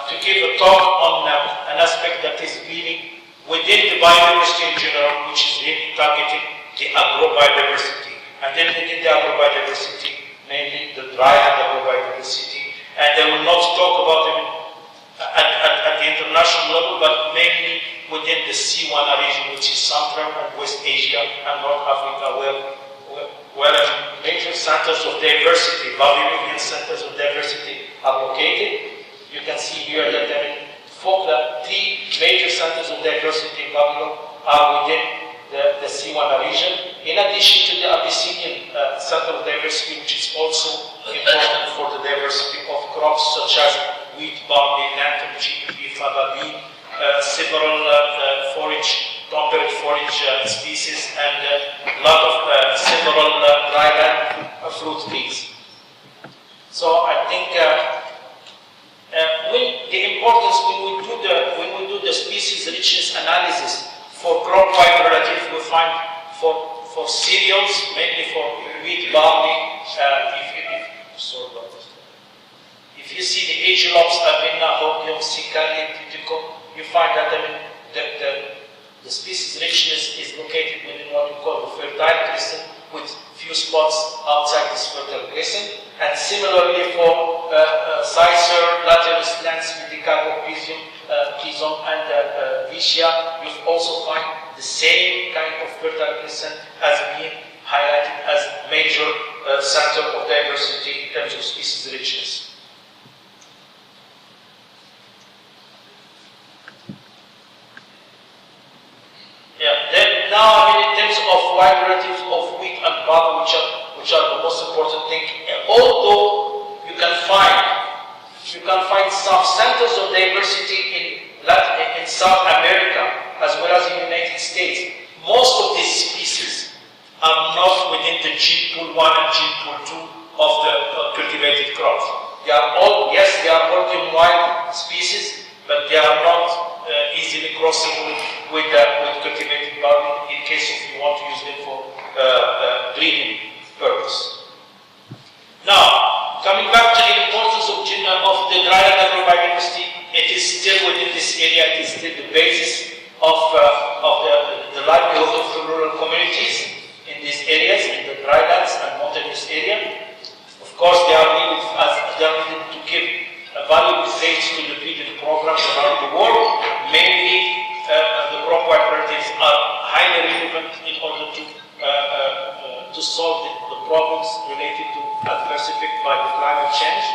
to give a talk on an aspect that is really within the biodiversity in general, which is really targeting the agrobiodiversity. And then within the agrobiodiversity, mainly the dryland agrobiodiversity. And I will not talk about them at the international level, but mainly within the CWANA region, which is Central and West Asia and North Africa, where major centers of diversity, Vavilovian Centres of Diversity are located. You can see here that three major centers of diversity in Babylon are within the CWANA region, in addition to the Abyssinian Center of Diversity, which is also important for the diversity of crops such as wheat, barley, lentil, chickpea, faba, bean, several temperate forage species, and a lot of several dryland fruit trees. So I think the importance when we do the species richness analysis for crop-wide relative, we find for cereals, mainly for wheat, barley. If you see the Agelops, Avena, Hordium, Sicali, Puticum, you find that the species richness is located within what we call the fertile crescent, with few spots outside this fertile crescent. And similarly for Cicer, Laterus, Lens, Medicago, Pisium, and Vicia, you also find the same kind of fertile crescent as being highlighted as major center of diversity in terms of species richness. Then now, in terms of wide relatives of wheat and barley, which are the most important thing, although you can find some centers of diversity in South America as well as in the United States, most of these species are not within the gene pool 1 and gene pool 2 of the cultivated crops. They are all, yes, they are origin-wide species, but they are not easily crossable with cultivated barley in case if you want to use them for breeding purpose. Now, coming back to the importance of the dryland agrobiodiversity, it is still within this area, it is still the basis of the livelihood of the rural communities in these areas, in the drylands and mountainous area. Of course, they are needed to give valuable traits to the breeding programs around the world. Mainly, the crop varieties are highly relevant in order to solve the problems related to adverse effect by the climate change.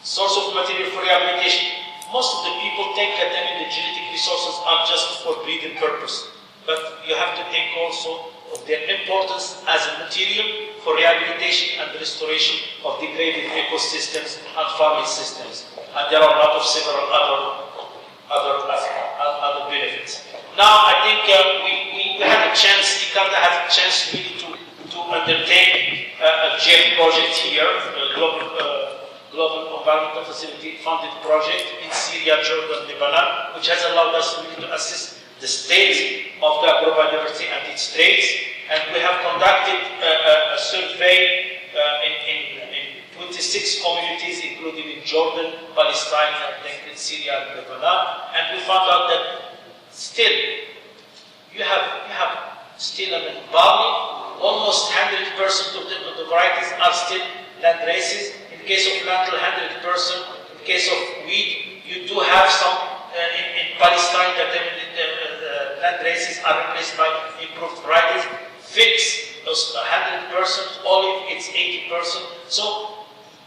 Source of material for rehabilitation. Most of the people think that the genetic resources are just for breeding purpose, but you have to think also of their importance as a material for rehabilitation and restoration of degraded ecosystems and farming systems. And there are a lot of several other benefits. Now, I think we had a chance, ICARDA has a chance really to undertake a GEM project here, Global Environmental Facility funded project in Syria, Jordan, Lebanon, which has allowed us really to assist the state of the agrobiodiversity and its traits. And we have conducted a survey in 26 communities, including in Jordan, Palestine, and Syria and Lebanon. And we found out that still, you have still barley, almost 100% of the varieties are still landraces. In the case of lentil, 100%. In the case of wheat, you do have some in Palestine that the landraces are replaced by improved varieties. Figs, 100%, olive, it's 80%. So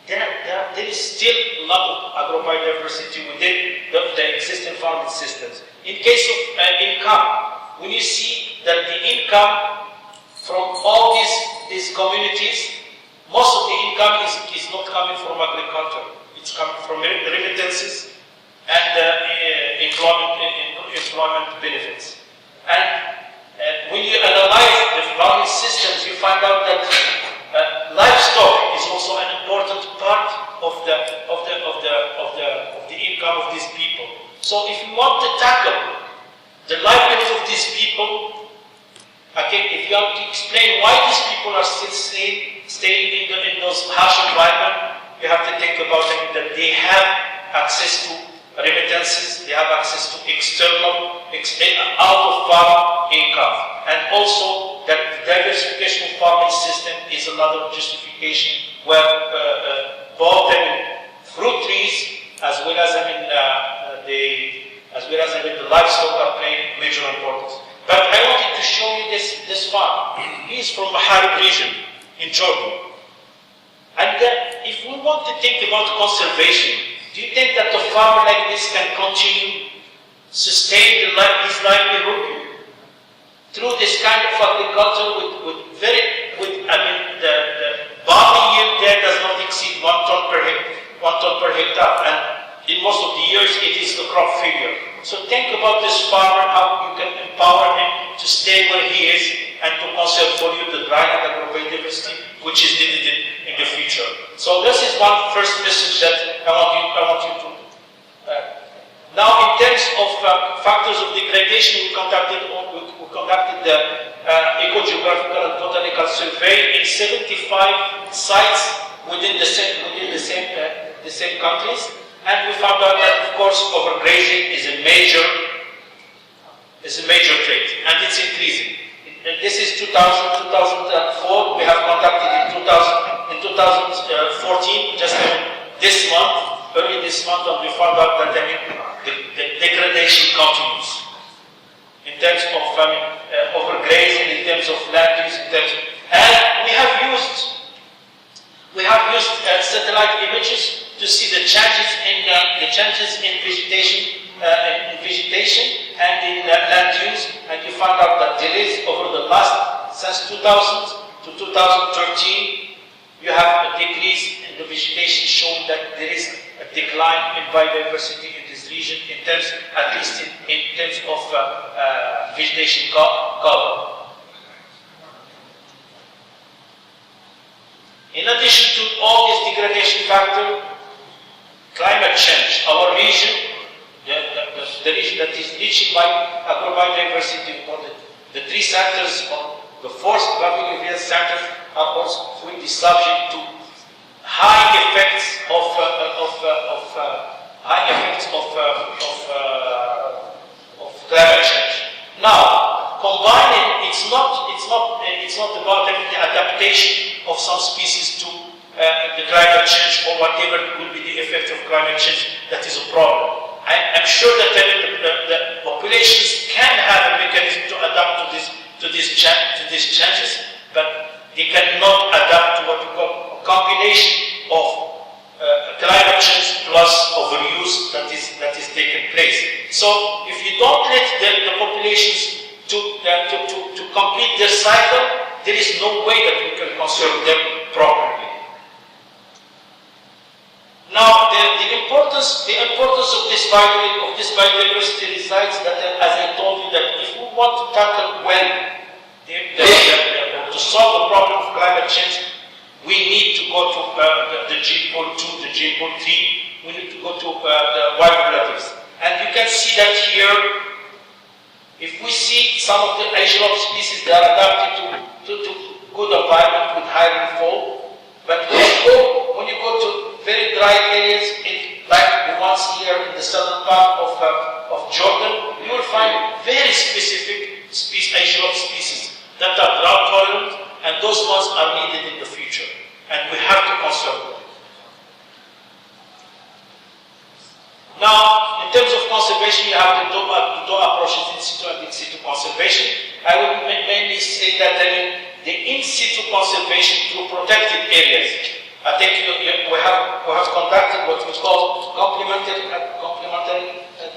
there is still a lot of agrobiodiversity within the existing farming systems. In case of income, when you see that the income from all these communities, most of the income is not coming from agriculture. It's coming from remittances and employment benefits. And when you analyze the farming systems, you find out that livestock is also an important part of the income of these people. So if you want to tackle the livelihood of these people, okay, if you have to explain why these people are still staying in those harsh environments, you have to think about that they have access to remittances, they have access to external, out of farm income. And also that diversification of farming system is another justification where both fruit trees as well as the livestock are playing major importance. But I wanted to show you this farm. He is from Maharib region in Jordan. And if we want to think about conservation, do you think that a farmer like this can continue sustain his livelihood through this kind of agriculture the barley yield there does not exceed 1 ton per hectare, and in most of the years it is a crop failure. So think about this farmer, how you can empower him to stay where he is and to conserve for you the Dryland Agrobiodiversity which is needed in the future. So this is one first message that I want you to. Now, in terms of factors of degradation, we conducted the eco-geographical and botanical survey in 75 sites within the same countries, and we found out that, of course, overgrazing is a major trait, and it's increasing. This is 2004. We have conducted in 2014, just this month, early this month, and we found out that the degradation continues in terms of overgrazing, in terms of land use, and we have used satellite images to see the changes in vegetation. And in land use, and you find out that there is, over the last, since 2000 to 2013, you have a decrease in the vegetation, showing that there is a decline in biodiversity in this region, in terms, at least in terms of vegetation cover. In addition to all these degradation factors, climate change, our region, the region that is reaching by agrobiodiversity, the three centers on the forest Vavilovian Centres are also fully subject to high effects of climate change. Now, combining, it's not about the adaptation of some species to the climate change or whatever will be the effect of climate change that is a problem. I'm sure that the populations can have a mechanism to adapt to these changes, but they cannot adapt to what we call a combination of climate change plus overuse that is taking place. So if you don't let the populations to complete their cycle, there is no way that we can conserve them properly. Now, the importance of this biodiversity resides that, as I told you, that if we want to tackle to solve the problem of climate change, we need to go to the gene pool 2, the gene pool 3. We need to go to the wild relatives, and you can see that here. If we see some of the Asian species, they are adapted to good environment with high rainfall, but when you go to very dry areas, like the ones here in the southern part of Jordan, you will find very specific Asian species that are drought tolerant, and those ones are needed in the future, and we have to conserve them. Now, in terms of conservation, you have to do approaches in situ and in situ conservation. I would mainly say that the in situ conservation through protected areas. I think we have conducted what we call complementary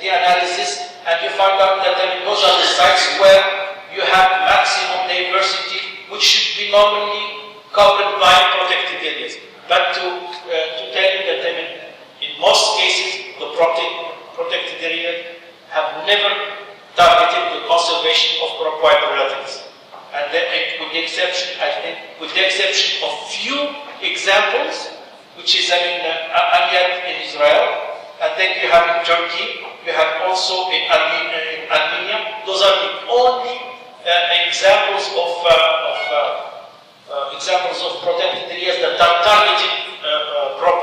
analysis, and you find out that those are the sites where you have maximum diversity, which should be normally covered by protected areas. But to tell you that in most cases, the protected areas have never targeted the conservation of crop relatives. And then, with the exception of few examples, which is Amiyat in Israel, and then you have in Turkey, you have also in Armenia. Those are the only examples of protected areas that are targeting crop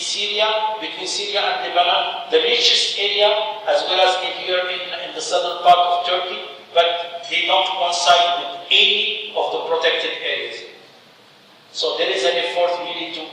Syria, and Lebanon, the richest area, as well as here in the southern part of Turkey, but they don't coincide with any of the protected areas. So there is an effort really to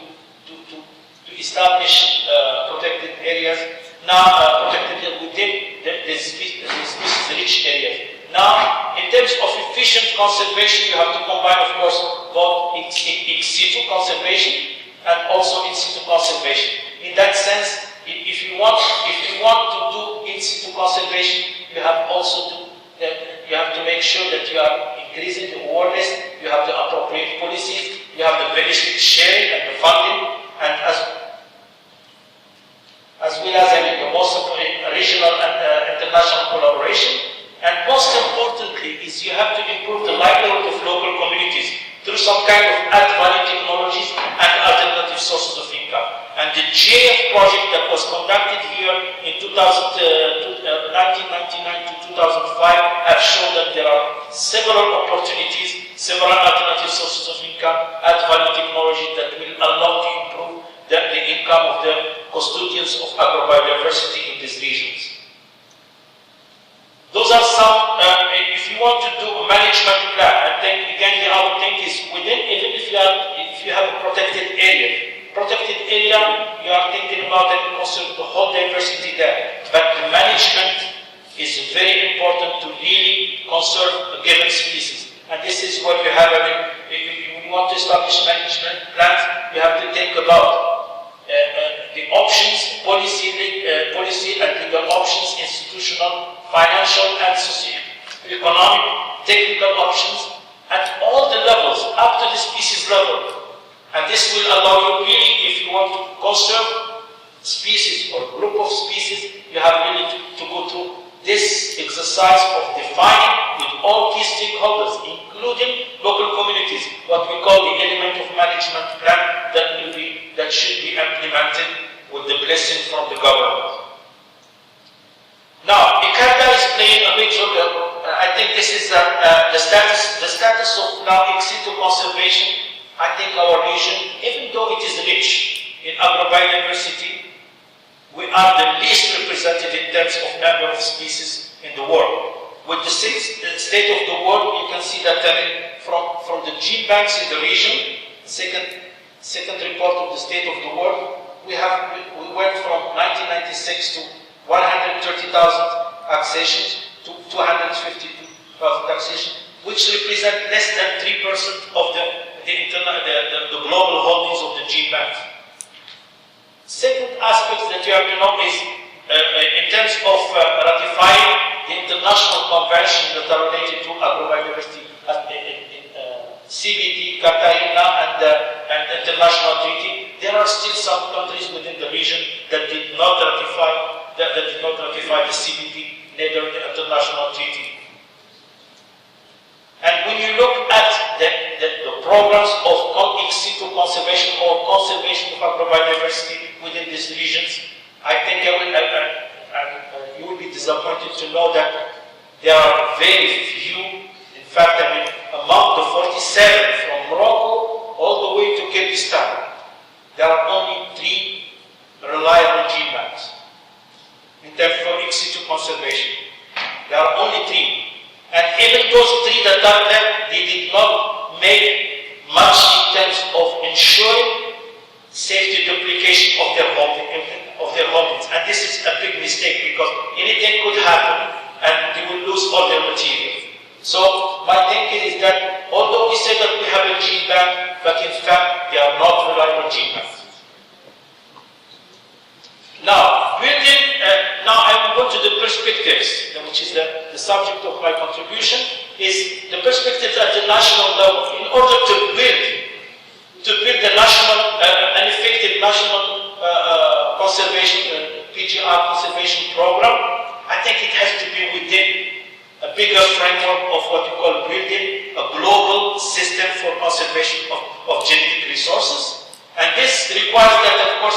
establish protected areas, now protected within the species-rich areas. Now, in terms of efficient conservation, you have to combine, of course, both ex situ conservation and also in situ conservation. In that sense, if you want to do in situ conservation, you have also to make sure that you are increasing the awareness, you have the appropriate policies, you have the benefit sharing and the funding, and as well as the most regional and international collaboration. And most importantly is you have to improve the livelihood of local communities through some kind of add-value technologies and alternative sources of income. And the GAF project that was conducted here in 1999 to 2005 have shown that there are several opportunities, several alternative sources of income, add-value technology that will allow to improve the income of the custodians of agrobiodiversity in these regions. Those are some, if you want to do a management plan, and then again the other thing is within, even if you have a protected area, you are thinking about and conserve the whole diversity there. But the management is very important to really conserve a given species. And this is what you have, if you want to establish management plans, you have to think about the options, policy and legal options, institutional, financial and socio-economic, technical options at all the levels, up to the species level. And this will allow you really, if you want to conserve species or group of species, you have really to go through this exercise of defining with all key stakeholders, including local communities, what we call the element of management plan that should be implemented with the blessing from the government. Now, ICARDA is playing a big role. I think this is the status of now ex situ conservation. I think our region, even though it is rich in agrobiodiversity, we are the least represented in terms of number of species in the world. With the state of the world, you can see that from the genebanks in the region, second report of the state of the world, we went from 1996 to 130,000 accessions to 250,000 accessions, which represent less than 3% of the global holdings of the genebanks. Second aspect that you have to know is in terms of ratifying the international convention that are related to agrobiodiversity, CBD, CWANA, and international treaty. There are still some countries within the region that did not ratify the CBD, neither the international treaty. And when you look at the programs of ex situ conservation or conservation of agrobiodiversity within these regions, I think you will be disappointed to know that there are very few. In fact, among the 47 from Morocco all the way to Kyrgyzstan, there are only 3 reliable genebanks in terms of ex situ conservation. There are only 3. And even those 3 that are there, they did not make much in terms of ensuring safety duplication of their holdings. And this is a big mistake because anything could happen and they will lose all their material. So my thinking is that although we say that we have a genebank, but in fact they are not reliable genebanks. Now, now I will go to the perspectives, which is the subject of my contribution, is the perspectives at the national level. In order to build the national, an effective national conservation, PGR conservation program, I think it has to be within a bigger framework of what you call building a global system for conservation of genetic resources. And this requires that, of course,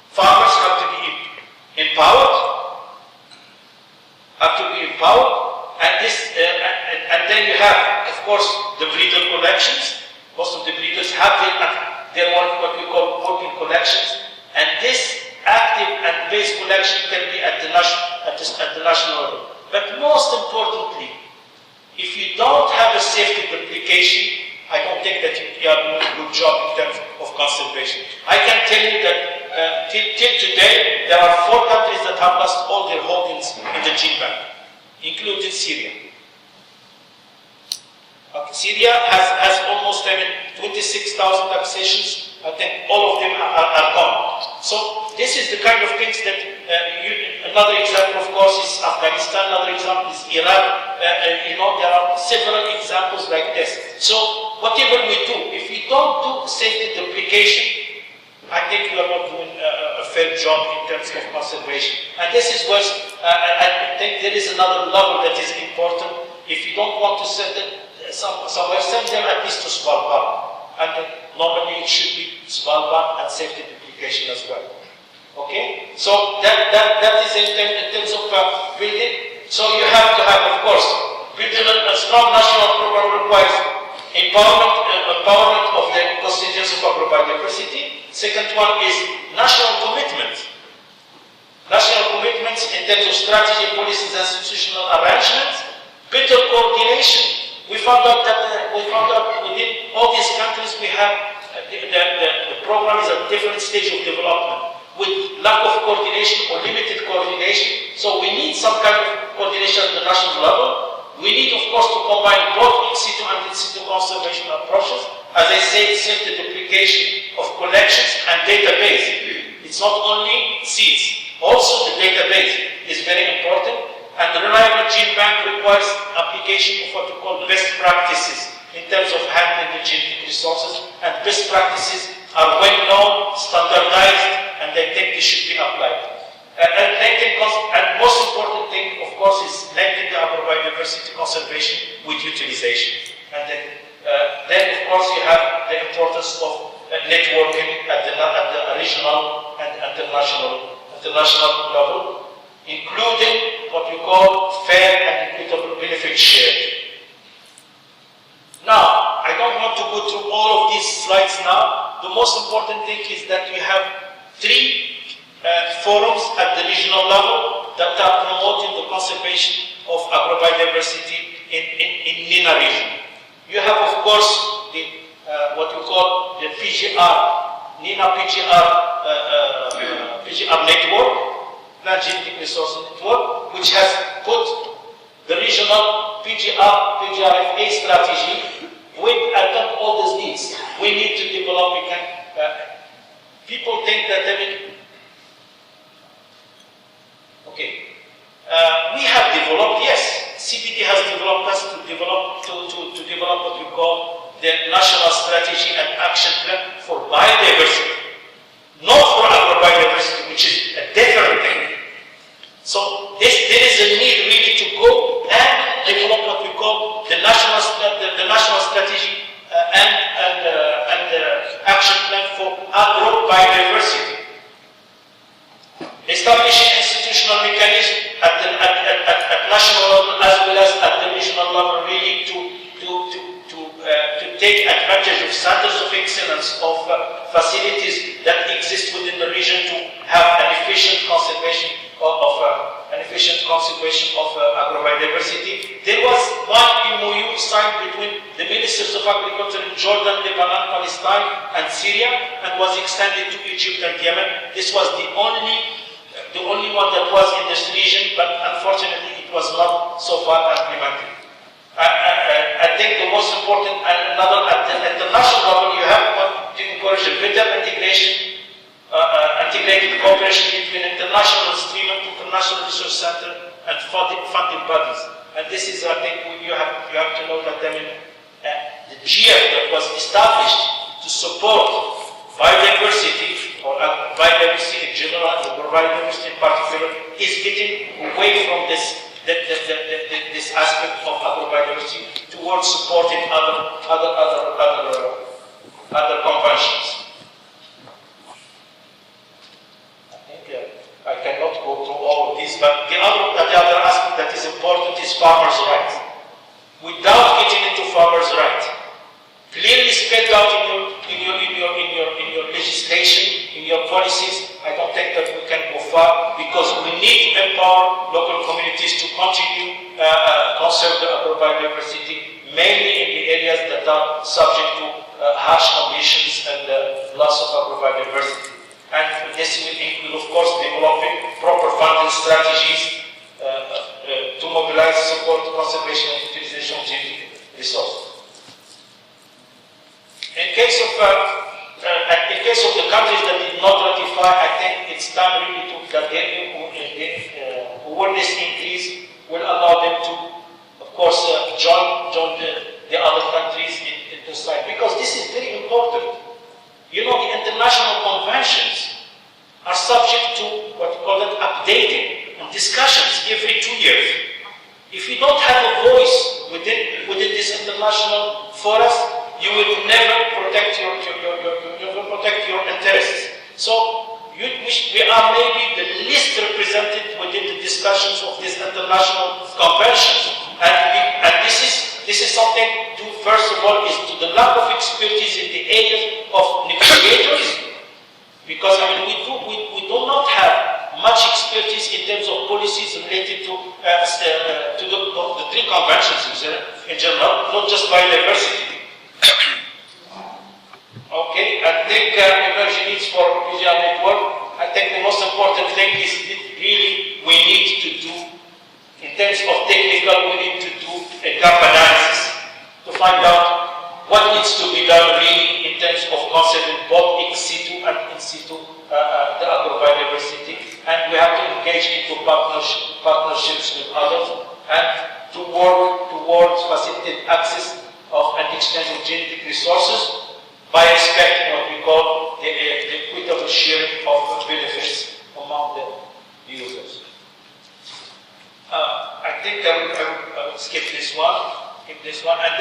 farmers have to be empowered, and then you have, of course, the breeder collections. Most of the breeders have their what we call working collections, And this active and base collection can be at the national level. But most importantly, if you don't have a safety duplication, I don't think that you are doing a good job in terms of conservation. I can tell you that till today, there are 4 countries that have lost all their holdings in the genebank, including Syria. Syria has almost 26,000 accessions. I think all of them are gone. So this is the kind of things that, another example of course is Afghanistan, another example is Iraq. There are several examples like this. So whatever we do, if we don't do safety duplication, I think we are not doing a fair job in terms of conservation. And this is where I think there is another level that is important. If you don't want to send them somewhere, send them at least to Svalbard. And normally it should be Svalbard and safety duplication as well. Okay? So that is in terms of building. So you have to have, of course, building a strong national program requires empowerment of the constituents of agrobiodiversity. Second one is national commitment. National commitments in terms of strategy, policies, and institutional arrangements. Better coordination. We found out that within all these countries we have the program is at different stage of development with lack of coordination or limited coordination. So we need some kind of coordination at the national level. We need, of course, to combine both in situ and in situ conservation approaches. As I said, safety duplication of collections and database. It's not only seeds, also the database is very important. And the reliable genebank requires application of what we call best practices in terms of handling the genetic resources. And best practices are well known, standardized, and I think they should be applied. And most important thing, of course, is linking the agrobiodiversity conservation with utilization. And then of course, you have the importance of networking at the regional and international level, including what we call fair and equitable benefit shared. Now, I don't want to go through all of these slides now. The most important thing is that we have 3 forums at the regional level that are promoting the conservation of agrobiodiversity in MENA region. You have, of course, the what we call the PGR, MENA PGR network, Plant Genetic Resource Network, which has put the regional PGRFA strategy with all these needs. We need to develop. People think that we have developed. Yes, CPD has developed us to develop what we call the national strategy and action plan for biodiversity, not for agrobiodiversity, which is a different thing. So there is a need really to go and develop what we call the national strategy and action plan for agrobiodiversity. Establishing institutional mechanisms at national level as well as at the regional level, really to take advantage of centers of excellence, of facilities that exist within the region to have an efficient conservation of agrobiodiversity. There was one MOU signed between the ministers of agriculture in Jordan, Lebanon, Palestine, and Syria, and was extended to Egypt and Yemen. This was the only one that was in this region, but unfortunately it was not so far implemented. I think the most important, another at the international level, you have to encourage a better integration, integrated cooperation between international stream and international research center and funding bodies. And this is, I think, you have to know that the GF that was established to support biodiversity, or biodiversity in general, and biodiversity in particular, is getting away from this aspect of agrobiodiversity towards supporting other conventions. I think I cannot go through all of these, but the other aspect that is important is farmers' rights. Without getting into farmers' rights, clearly spelled out in your legislation, in your policies, I don't think that we can go far because we need to empower local communities to continue conserve the agrobiodiversity, mainly in the areas that are subject to harsh conditions and loss of agrobiodiversity. And this will include, of course, developing proper funding strategies to mobilize, support, conservation and utilization of genetic resources. In case of the countries that did not ratify, I think it's time really to that awareness increase will allow them to, of course, join the other countries in this side, because this is very important. You know, the international conventions are subject to what we call it updating and discussions every 2 years. If you don't have a voice within this international forest, you will never protect your interests. So we are maybe the least represented within the discussions of these international conventions, and this is something to, first of all, is to the lack of expertise in the areas of negotiators, because I mean we do not have much expertise in terms of policies related to the three conventions in general, not just biodiversity. Okay, I think emerging needs for PGR network. I think the most important thing is that really we need to do, in terms of technical, we need to do a gap analysis to find out what needs to be done really in terms of conserving both in situ and in situ the agrobiodiversity, and we have to engage into partnerships with others and to work towards facilitating access of and exchange of genetic resources by respecting what we call the equitable sharing of benefits among the users. I think I will skip this one, and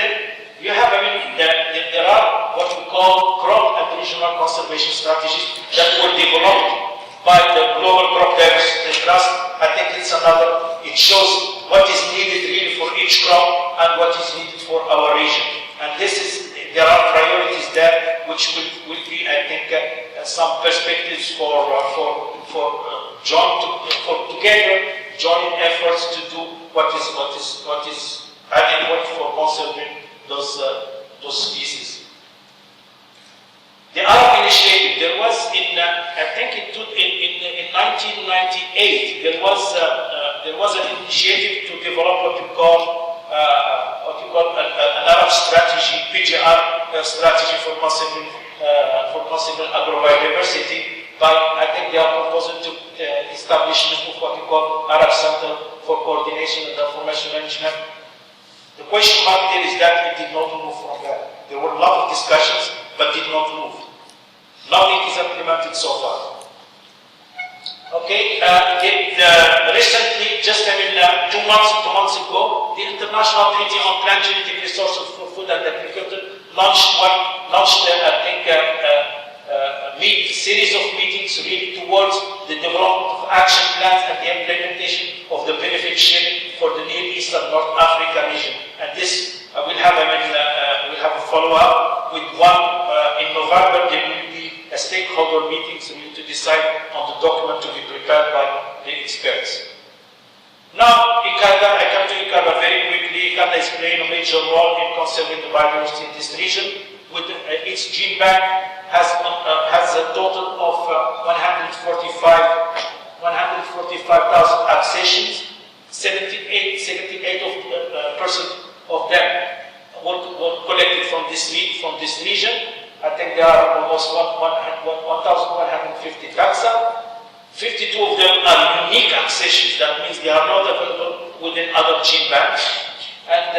then you have, I mean, there are what we call crop and regional conservation strategies that were developed by the Global Crop Diversity Trust. I think it's another, it shows what is needed really for each crop and what is needed for our region. And this is, there are priorities there which will be, I think, some perspectives for joining efforts to do what is adequate for conserving those species. The Arab initiative, there was I think in 1998 there was an initiative to develop what you call an Arab strategy, PGR strategy for conserving agrobiodiversity. By, I think they are proposing to establishment of what you call Arab Center for Coordination and Information Management. The question mark there is that it did not move from there. There were a lot of discussions, but did not move. Nothing is implemented so far. Okay, recently, just 2 months ago, the International Treaty on Plant Genetic Resources for Food and Agriculture launched I think, series of meetings really towards the development of action plans and the implementation of the benefit sharing for the Near East and North Africa region. And this we'll have a follow-up with one in November. There will be a stakeholder meetings really to decide on the document to be prepared by the experts. Now, ICARDA, I come to ICARDA very quickly. ICARDA is playing a major role in conserving the biodiversity in this region. With its gene bank has a total of 145,000 accessions. 78% of them were collected from this region. I think there are almost 1,150 taxa. 52 of them are unique accessions. That means they are not available within other gene banks. And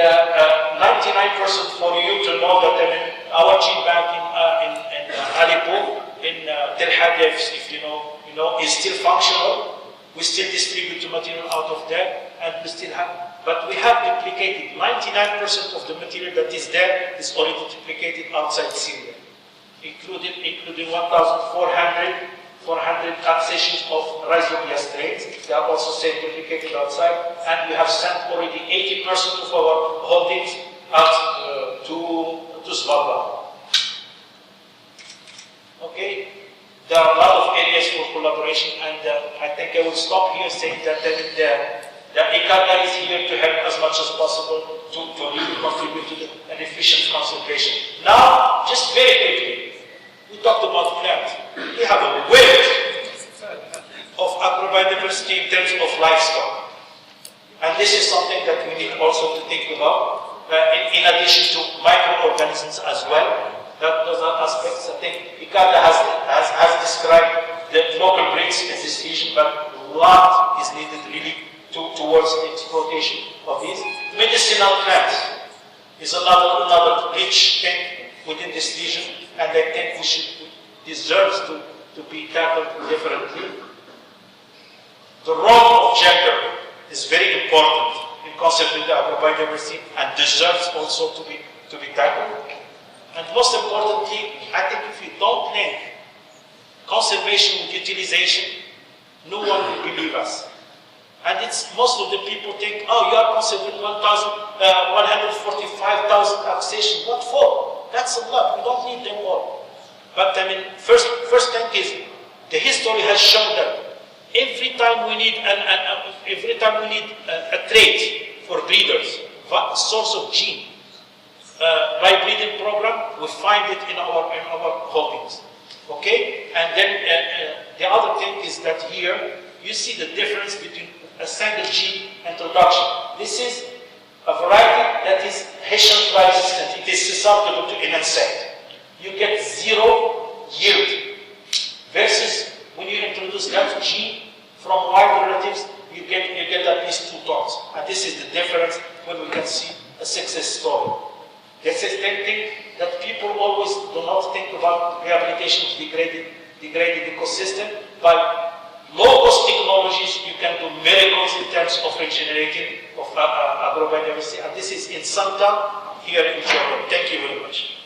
99% for you to know that our gene bank in Aleppo, in Tel Hadef, if you know, is still functional. We still distribute the material out of there, and we still have. But we have duplicated 99% of the material that is there is already duplicated outside Syria, including 1,400 accessions of Rhizobia strains. They are also duplicated outside, and we have sent already 80% of our holdings out to Svalbard. Okay, there are a lot of areas for collaboration, and I think I will stop here saying that the ICARDA is here to help as much as possible to really contribute to an efficient conservation. Now, just very quickly, we talked about plants. We have a wealth of agrobiodiversity in terms of livestock. And this is something that we need also to think about, in addition to microorganisms as well. Those are aspects. I think ICARDA has described the local breeds in this region, but a lot is needed really towards the exploitation of these. Medicinal plants is another rich thing within this region, and I think deserves to be tackled differently. The role of gender is very important in conserving the agrobiodiversity and deserves also to be tackled. And most importantly, I think if you don't link conservation with utilization, no one will believe us. And most of the people think, oh, you are conserving 145,000 accessions. What for? That's a lot. We don't need them all. But I mean, first thing is, the history has shown that every time we need a trait for breeders, a source of gene, by breeding program, we find it in our holdings. Okay? And then the other thing is that here you see the difference between a single gene introduction. This is a variety that is Haitian fly resistant. It is susceptible to an insect. You get 0 yield. Versus when you introduce that gene from wild relatives, you get at least 2 tons. And this is the difference when we can see a success story. This is the thing that people always do not think about rehabilitation of degraded ecosystem. By low-cost technologies, you can do miracles in terms of regenerating of agrobiodiversity. And this is in Santa, here in Jordan. Thank you very much.